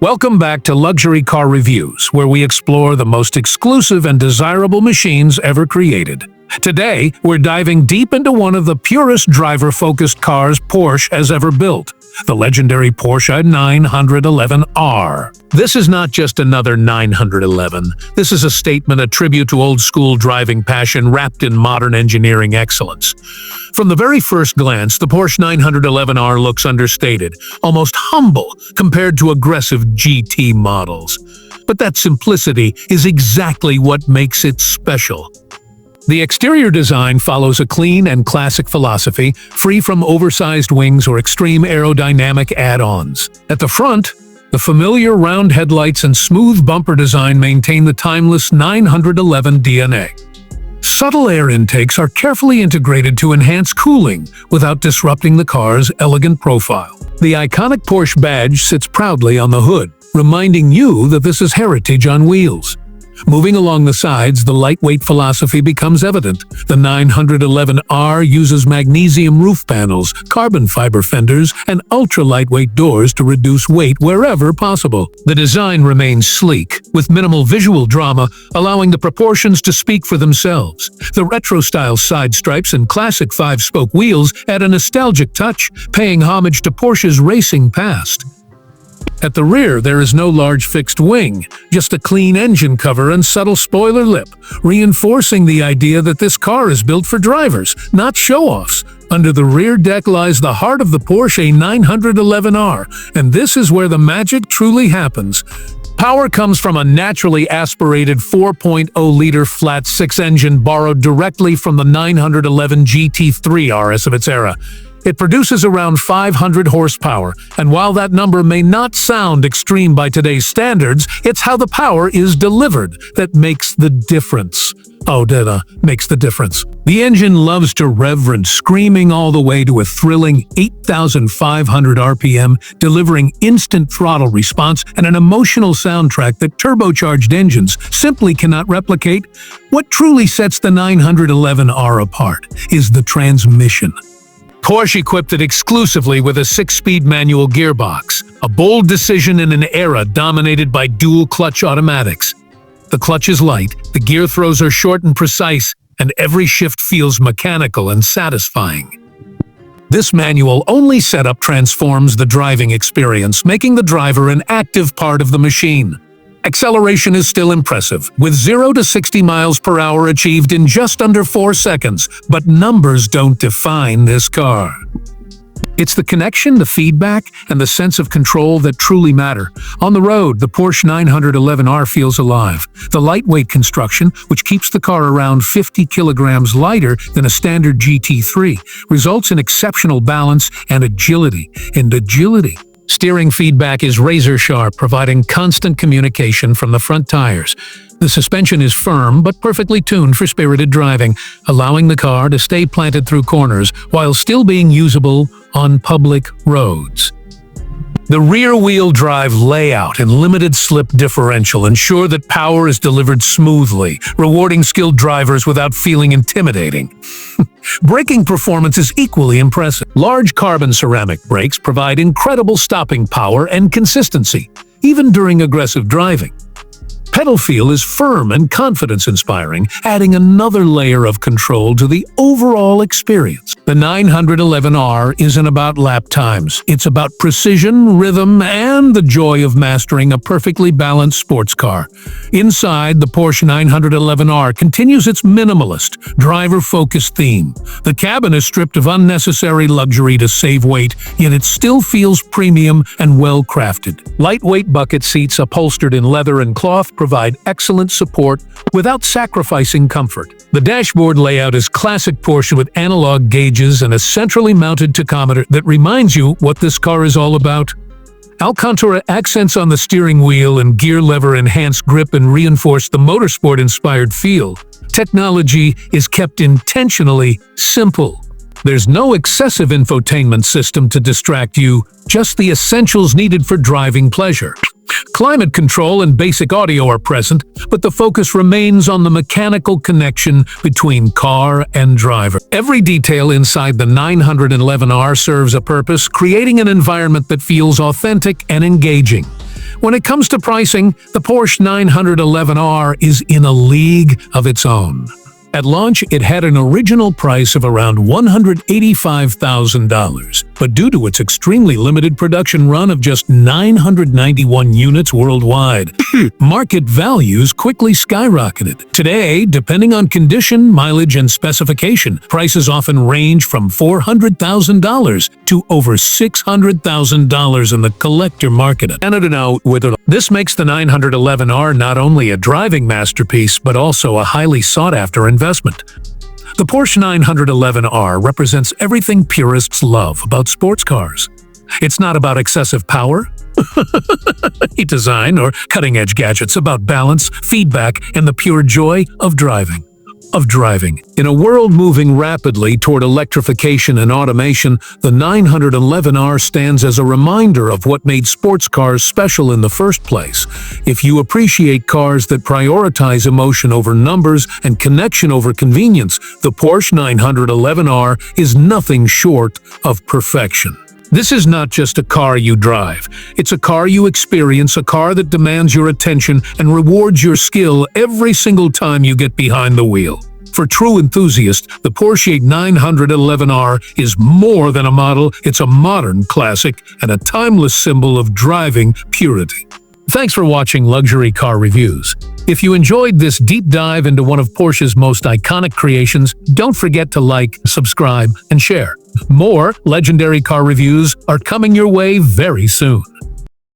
Welcome back to Luxury Car Reviews, where we explore the most exclusive and desirable machines ever created. Today, we're diving deep into one of the purest driver-focused cars Porsche has ever built, the legendary Porsche 911R. This is not just another 911. This is a statement, a tribute to old-school driving passion wrapped in modern engineering excellence. From the very first glance, the Porsche 911R looks understated, almost humble compared to aggressive GT models. But that simplicity is exactly what makes it special. The exterior design follows a clean and classic philosophy, free from oversized wings or extreme aerodynamic add-ons. At the front, the familiar round headlights and smooth bumper design maintain the timeless 911 DNA. Subtle air intakes are carefully integrated to enhance cooling without disrupting the car's elegant profile. The iconic Porsche badge sits proudly on the hood, reminding you that this is heritage on wheels. Moving along the sides, the lightweight philosophy becomes evident. The 911R uses magnesium roof panels, carbon fiber fenders, and ultra-lightweight doors to reduce weight wherever possible. The design remains sleek, with minimal visual drama, allowing the proportions to speak for themselves. The retro-style side stripes and classic 5-spoke wheels add a nostalgic touch, paying homage to Porsche's racing past. At the rear, there is no large fixed wing, just a clean engine cover and subtle spoiler lip, reinforcing the idea that this car is built for drivers, not show-offs. Under the rear deck lies the heart of the Porsche 911R, and this is where the magic truly happens. Power comes from a naturally aspirated 4.0-liter flat-six engine borrowed directly from the 911 GT3 RS of its era. It produces around 500 horsepower, and while that number may not sound extreme by today's standards, it's how the power is delivered that makes the difference. Makes the difference. The engine loves to reverence, screaming all the way to a thrilling 8,500 RPM, delivering instant throttle response and an emotional soundtrack that turbocharged engines simply cannot replicate. What truly sets the 911R apart is the transmission. Porsche equipped it exclusively with a 6-speed manual gearbox, a bold decision in an era dominated by dual-clutch automatics. The clutch is light, the gear throws are short and precise, and every shift feels mechanical and satisfying. This manual-only setup transforms the driving experience, making the driver an active part of the machine. Acceleration is still impressive, with 0 to 60 miles per hour achieved in just under 4 seconds, but numbers don't define this car. It's the connection, the feedback, and the sense of control that truly matter. On the road, the Porsche 911R feels alive. The lightweight construction, which keeps the car around 50 kilograms lighter than a standard GT3, results in exceptional balance and agility. Steering feedback is razor-sharp, providing constant communication from the front tires. The suspension is firm but perfectly tuned for spirited driving, allowing the car to stay planted through corners while still being usable on public roads. The rear-wheel drive layout and limited slip differential ensure that power is delivered smoothly, rewarding skilled drivers without feeling intimidating. Braking performance is equally impressive. Large carbon ceramic brakes provide incredible stopping power and consistency, even during aggressive driving. Pedal feel is firm and confidence-inspiring, adding another layer of control to the overall experience. The 911R isn't about lap times. It's about precision, rhythm, and the joy of mastering a perfectly balanced sports car. Inside, the Porsche 911R continues its minimalist, driver-focused theme. The cabin is stripped of unnecessary luxury to save weight, yet it still feels premium and well-crafted. Lightweight bucket seats upholstered in leather and cloth provide excellent support without sacrificing comfort. The dashboard layout is classic Porsche with analog gauges and a centrally mounted tachometer that reminds you what this car is all about. Alcantara accents on the steering wheel and gear lever enhance grip and reinforce the motorsport-inspired feel. Technology is kept intentionally simple. There's no excessive infotainment system to distract you, just the essentials needed for driving pleasure. Climate control and basic audio are present, but the focus remains on the mechanical connection between car and driver. Every detail inside the 911R serves a purpose, creating an environment that feels authentic and engaging. When it comes to pricing, the Porsche 911R is in a league of its own. At launch, it had an original price of around $185,000, but due to its extremely limited production run of just 991 units worldwide, market values quickly skyrocketed. Today, depending on condition, mileage, and specification, prices often range from $400,000 to over $600,000 in the collector market. This makes the 911R not only a driving masterpiece, but also a highly sought-after investment. The Porsche 911R represents everything purists love about sports cars. It's not about excessive power, design, or cutting-edge gadgets. About balance, feedback, and the pure joy of driving. In a world moving rapidly toward electrification and automation, the 911R stands as a reminder of what made sports cars special in the first place. If you appreciate cars that prioritize emotion over numbers and connection over convenience, the Porsche 911R is nothing short of perfection. This is not just a car you drive. It's a car you experience, a car that demands your attention and rewards your skill every single time you get behind the wheel. For true enthusiasts, the Porsche 911R is more than a model, it's a modern classic and a timeless symbol of driving purity. Thanks for watching Luxury Car Reviews. If you enjoyed this deep dive into one of Porsche's most iconic creations, don't forget to like, subscribe, and share. More legendary car reviews are coming your way very soon.